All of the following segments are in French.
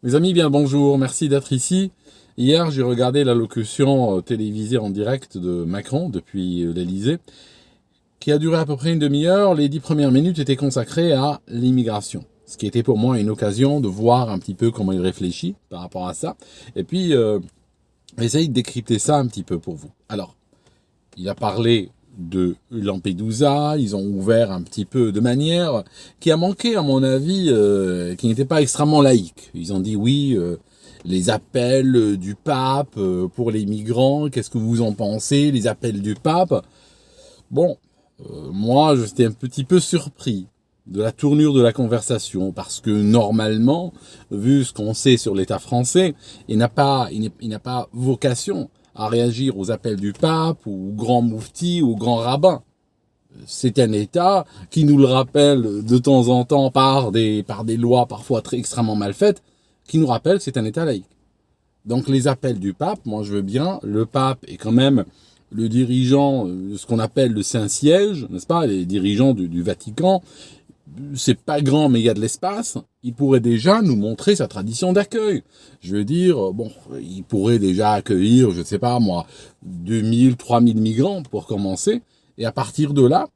Mes amis, bien le bonjour, merci d'être ici. Hier, j'ai regardé l'allocution télévisée en direct de Macron depuis l'Élysée, qui a duré à peu près une demi-heure. Les 10 premières minutes étaient consacrées à l'immigration, ce qui était pour moi une occasion de voir un petit peu comment il réfléchit par rapport à ça. Et puis, essayer de décrypter ça un petit peu pour vous. Alors, il a parlé de Lampedusa, ils ont ouvert un petit peu de manière qui a manqué, à mon avis, qui n'était pas extrêmement laïque. Ils ont dit oui, les appels du pape pour les migrants, qu'est-ce que vous en pensez, les appels du pape? Bon, moi, j'étais un petit peu surpris de la tournure de la conversation, parce que normalement, vu ce qu'on sait sur l'État français, il n'a pas vocation à réagir aux appels du pape, ou au grand moufti, ou au grand rabbin. C'est un État qui nous le rappelle de temps en temps par des lois parfois extrêmement mal faites, qui nous rappelle que c'est un État laïque. Donc les appels du pape, moi je veux bien, le pape est quand même le dirigeant de ce qu'on appelle le Saint-Siège, n'est-ce pas, les dirigeants du Vatican. C'est pas grand, mais il y a de l'espace. Il pourrait déjà nous montrer sa tradition d'accueil. Je veux dire, bon, il pourrait déjà accueillir, je ne sais pas moi, 2000, 3000 migrants pour commencer. Et à partir de là,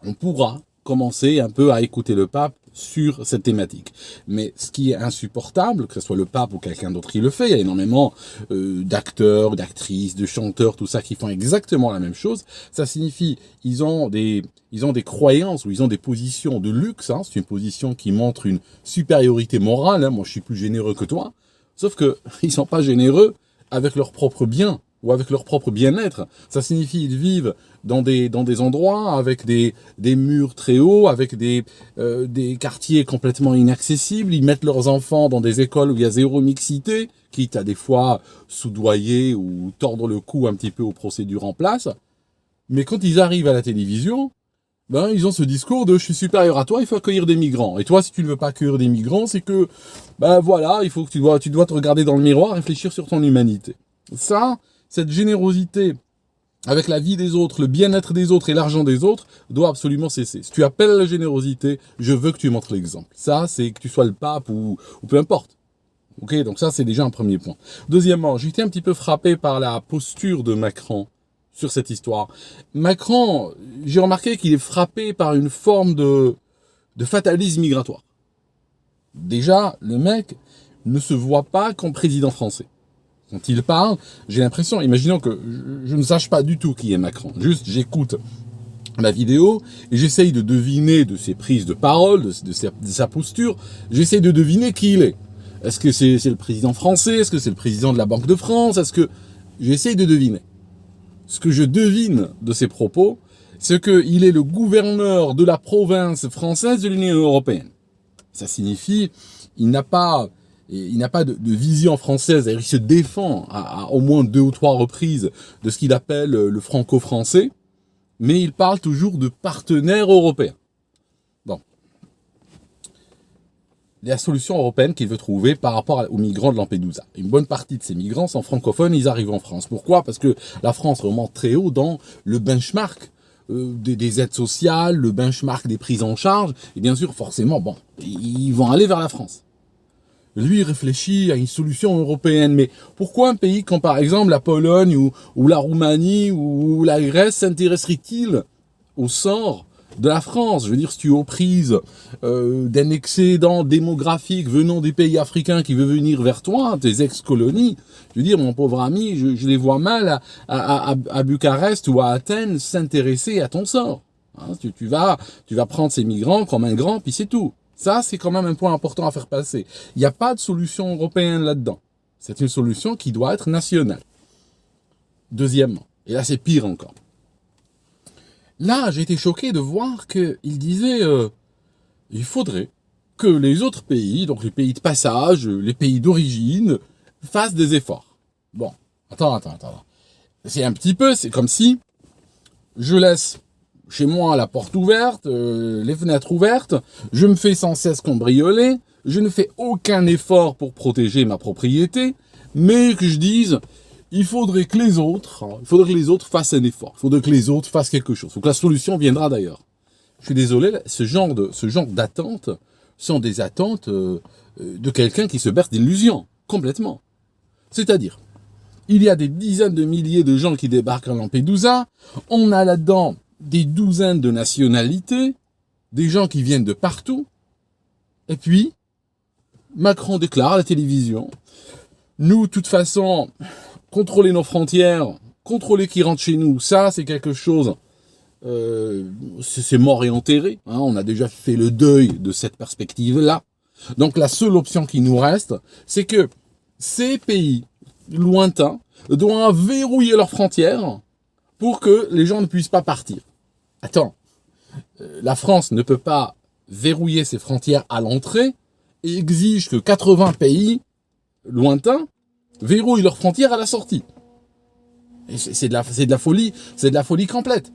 on pourra commencer un peu à écouter le pape sur cette thématique. Mais ce qui est insupportable, que ce soit le pape ou quelqu'un d'autre qui le fait, il y a énormément d'acteurs, d'actrices, de chanteurs, tout ça qui font exactement la même chose. Ça signifie ils ont des croyances ou ils ont des positions de luxe. Hein. C'est une position qui montre une supériorité morale. Hein. Moi, je suis plus généreux que toi. Sauf que ils sont pas généreux avec leurs propres biens ou avec leur propre bien-être. Ça signifie qu'ils vivent dans des endroits avec des murs très hauts, avec des quartiers complètement inaccessibles. Ils mettent leurs enfants dans des écoles où il y a zéro mixité, quitte à des fois soudoyer ou tordre le cou un petit peu aux procédures en place. Mais quand ils arrivent à la télévision, ben, ils ont ce discours de « je suis supérieur à toi, il faut accueillir des migrants ». Et toi, si tu ne veux pas accueillir des migrants, c'est que, ben voilà, il faut que tu dois te regarder dans le miroir, réfléchir sur ton humanité. Ça, cette générosité avec la vie des autres, le bien-être des autres et l'argent des autres doit absolument cesser. Si tu appelles à la générosité, je veux que tu montres l'exemple. Ça, c'est que tu sois le pape ou peu importe. Ok, donc ça, c'est déjà un premier point. Deuxièmement, j'ai été un petit peu frappé par la posture de Macron sur cette histoire. Macron, j'ai remarqué qu'il est frappé par une forme de fatalisme migratoire. Déjà, le mec ne se voit pas comme président français. Quand il parle, j'ai l'impression, imaginons que je ne sache pas du tout qui est Macron, juste j'écoute la vidéo et j'essaye de deviner de ses prises de parole, de sa posture, j'essaye de deviner qui il est. Est-ce que c'est le président français? Est-ce que c'est le président de la Banque de France? Est-ce que... J'essaye de deviner. Ce que je devine de ses propos, c'est qu'il est le gouverneur de la province française de l'Union européenne. Ça signifie, il n'a pas de vision française, il se défend à au moins 2 ou 3 reprises de ce qu'il appelle le franco-français, mais il parle toujours de partenaires européens. Bon. La solution européenne qu'il veut trouver par rapport aux migrants de Lampedusa. Une bonne partie de ces migrants sont francophones, ils arrivent en France. Pourquoi? Parce que la France remonte très haut dans le benchmark des aides sociales, le benchmark des prises en charge, et bien sûr, forcément, bon, ils vont aller vers la France. Lui, il réfléchit à une solution européenne. Mais pourquoi un pays comme par exemple la Pologne ou la Roumanie ou la Grèce s'intéresserait-il au sort de la France? Je veux dire, si tu es aux prises d'un excédent démographique venant des pays africains qui veut venir vers toi, tes ex-colonies, je veux dire, mon pauvre ami, je les vois mal à Bucarest ou à Athènes s'intéresser à ton sort. Hein, tu vas prendre ces migrants comme un grand, puis c'est tout. Ça, c'est quand même un point important à faire passer. Il n'y a pas de solution européenne là-dedans. C'est une solution qui doit être nationale. Deuxièmement, et là c'est pire encore. Là, j'ai été choqué de voir qu'il disait il faudrait que les autres pays, donc les pays de passage, les pays d'origine, fassent des efforts. Bon, attends. C'est comme si je laisse chez moi la porte ouverte, les fenêtres ouvertes, je me fais sans cesse cambrioler, je ne fais aucun effort pour protéger ma propriété, mais que je dise, il faudrait que les autres fassent un effort, il faudrait que les autres fassent quelque chose. Donc la solution viendra d'ailleurs. Je suis désolé, ce genre d'attente sont des attentes de quelqu'un qui se berce d'illusions, complètement. C'est-à-dire, il y a des dizaines de milliers de gens qui débarquent à Lampedusa, on a là-dedans des douzaines de nationalités, des gens qui viennent de partout, et puis, Macron déclare à la télévision, nous, de toute façon, contrôler nos frontières, contrôler qui rentre chez nous, ça, c'est quelque chose, c'est mort et enterré. Hein, on a déjà fait le deuil de cette perspective-là. Donc, la seule option qui nous reste, c'est que ces pays lointains doivent verrouiller leurs frontières pour que les gens ne puissent pas partir. Attends, la France ne peut pas verrouiller ses frontières à l'entrée et exige que 80 pays lointains verrouillent leurs frontières à la sortie. C'est de la folie complète.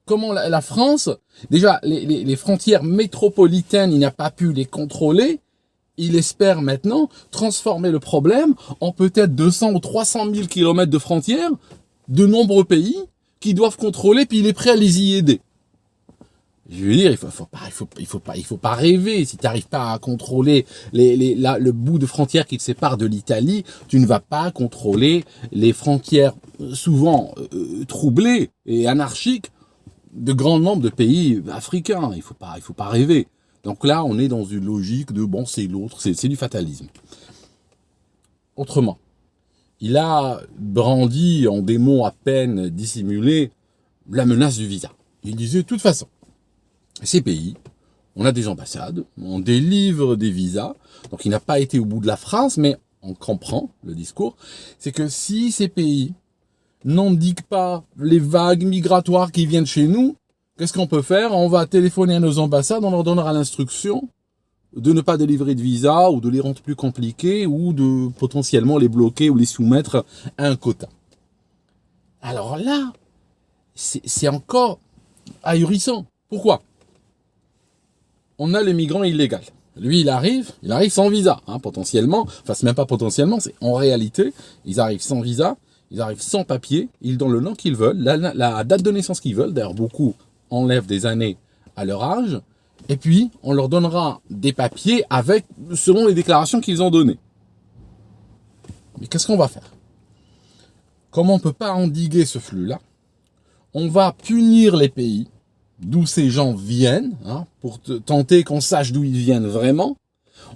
Comment la France, déjà les frontières métropolitaines, il n'a pas pu les contrôler. Il espère maintenant transformer le problème en peut-être 200 ou 300 000 kilomètres de frontières de nombreux pays qui doivent contrôler, puis il est prêt à les y aider. Je veux dire, il faut pas rêver. Si tu n'arrives pas à contrôler le bout de frontière qui te sépare de l'Italie, tu ne vas pas contrôler les frontières souvent troublées et anarchiques de grand nombre de pays africains. Il faut pas rêver. Donc là, on est dans une logique de bon, c'est l'autre, c'est du fatalisme. Autrement, il a brandi en des mots à peine dissimulés la menace du visa. Il disait, de toute façon, ces pays, on a des ambassades, on délivre des visas. Donc il n'a pas été au bout de la phrase, mais on comprend le discours. C'est que si ces pays n'indiquent pas les vagues migratoires qui viennent chez nous, qu'est-ce qu'on peut faire? On va téléphoner à nos ambassades, on leur donnera l'instruction de ne pas délivrer de visa ou de les rendre plus compliqués ou de potentiellement les bloquer ou les soumettre à un quota. Alors là, c'est encore ahurissant. Pourquoi? On a le migrant illégal. Lui, il arrive sans visa, hein, potentiellement. Enfin, c'est même pas potentiellement, c'est en réalité, ils arrivent sans visa, ils arrivent sans papier, ils donnent le nom qu'ils veulent, la date de naissance qu'ils veulent. D'ailleurs, beaucoup enlèvent des années à leur âge. Et puis, on leur donnera des papiers selon les déclarations qu'ils ont données. Mais qu'est-ce qu'on va faire? Comme on ne peut pas endiguer ce flux-là, on va punir les pays d'où ces gens viennent, hein, pour tenter qu'on sache d'où ils viennent vraiment.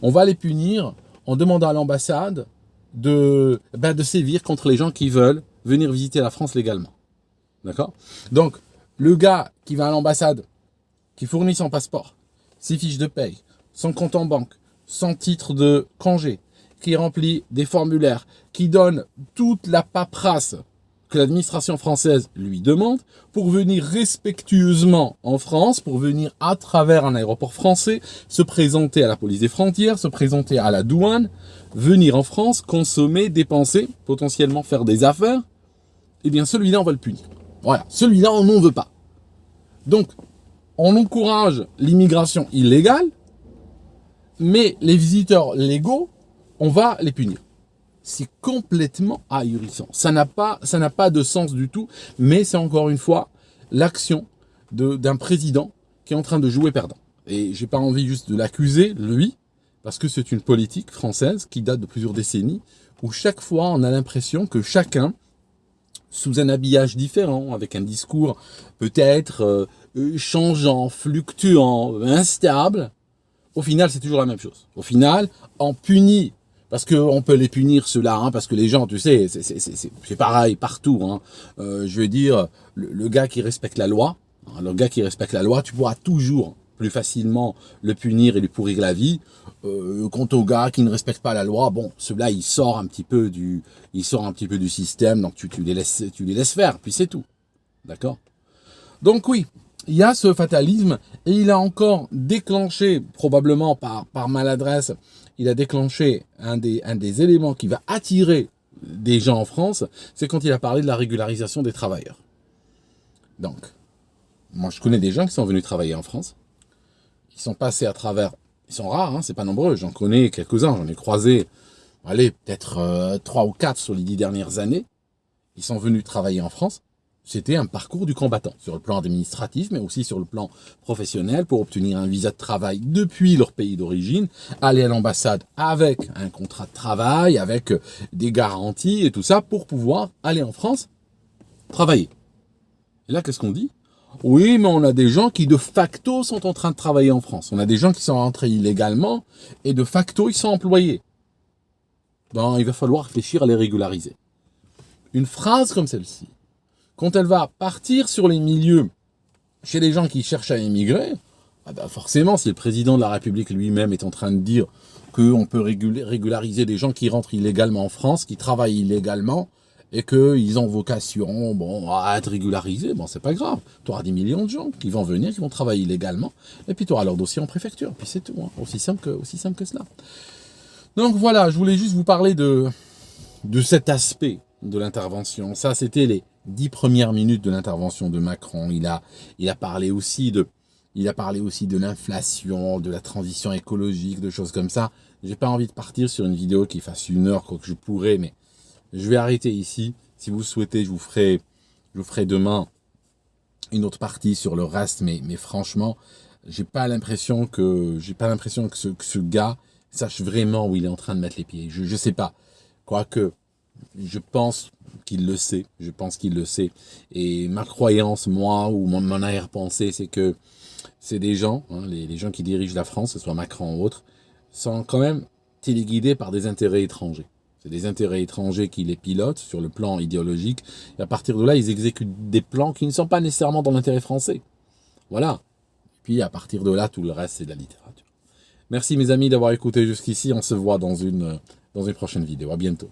On va les punir en demandant à l'ambassade de sévir contre les gens qui veulent venir visiter la France légalement. D'accord? Donc, le gars qui va à l'ambassade, qui fournit son passeport, ses fiches de paye, son compte en banque, son titre de congé, qui remplit des formulaires, qui donne toute la paperasse que l'administration française lui demande pour venir respectueusement en France, pour venir à travers un aéroport français, se présenter à la police des frontières, se présenter à la douane, venir en France, consommer, dépenser, potentiellement faire des affaires, eh bien celui-là on va le punir. Voilà, celui-là on n'en veut pas. Donc, on encourage l'immigration illégale, mais les visiteurs légaux, on va les punir. C'est complètement ahurissant. Ça n'a pas de sens du tout, mais c'est encore une fois l'action d'un président qui est en train de jouer perdant. Et j'ai pas envie juste de l'accuser, lui, parce que c'est une politique française qui date de plusieurs décennies, où chaque fois on a l'impression que chacun, sous un habillage différent, avec un discours peut-être changeant, fluctuant, instable, au final c'est toujours la même chose. Au final, on punit. Parce qu'on peut les punir ceux-là, hein, parce que les gens, tu sais, c'est pareil partout. Hein. Je veux dire, le gars qui respecte la loi, hein, tu pourras toujours plus facilement le punir et lui pourrir la vie. Quant au gars qui ne respecte pas la loi, bon, celui-là, il sort un petit peu du système, donc tu les laisses faire, puis c'est tout. D'accord? Donc oui, il y a ce fatalisme et il a encore déclenché, probablement par maladresse, il a déclenché un des éléments qui va attirer des gens en France, c'est quand il a parlé de la régularisation des travailleurs. Donc, moi je connais des gens qui sont venus travailler en France, ils sont passés à travers, ils sont rares, hein, c'est pas nombreux, j'en connais quelques-uns, j'en ai croisé, allez, peut-être 3 ou 4 sur les 10 dernières années, ils sont venus travailler en France, c'était un parcours du combattant, sur le plan administratif, mais aussi sur le plan professionnel, pour obtenir un visa de travail depuis leur pays d'origine, aller à l'ambassade avec un contrat de travail, avec des garanties et tout ça, pour pouvoir aller en France travailler. Et là, qu'est-ce qu'on dit? Oui, mais on a des gens qui de facto sont en train de travailler en France. On a des gens qui sont rentrés illégalement et de facto ils sont employés. Ben, il va falloir réfléchir à les régulariser. Une phrase comme celle-ci, quand elle va partir sur les milieux chez les gens qui cherchent à émigrer, ah ben forcément, si le président de la République lui-même est en train de dire qu'on peut régulariser des gens qui rentrent illégalement en France, qui travaillent illégalement, et qu'ils ont vocation à être régularisés, c'est pas grave. Tu auras des millions de gens qui vont venir, qui vont travailler illégalement, et puis tu auras leur dossier en préfecture. Puis c'est tout, hein. Aussi simple que cela. Donc voilà, je voulais juste vous parler de cet aspect de l'intervention. Ça, c'était les 10 premières minutes de l'intervention de Macron. Il a parlé aussi de l'inflation, de la transition écologique, de choses comme ça. J'ai pas envie de partir sur une vidéo qui fasse 1 heure, quoi que je pourrais, mais je vais arrêter ici. Si vous souhaitez, je vous ferai demain une autre partie sur le reste, mais franchement, j'ai pas l'impression que ce gars sache vraiment où il est en train de mettre les pieds. Je sais pas. Quoique, je pense qu'il le sait. Et ma croyance, moi, ou mon arrière-pensée, c'est que c'est des gens, les gens qui dirigent la France, que ce soit Macron ou autre, sont quand même téléguidés par des intérêts étrangers. C'est des intérêts étrangers qui les pilotent sur le plan idéologique. Et à partir de là, ils exécutent des plans qui ne sont pas nécessairement dans l'intérêt français. Voilà. Et puis à partir de là, tout le reste, c'est de la littérature. Merci mes amis d'avoir écouté jusqu'ici. On se voit dans une prochaine vidéo. À bientôt.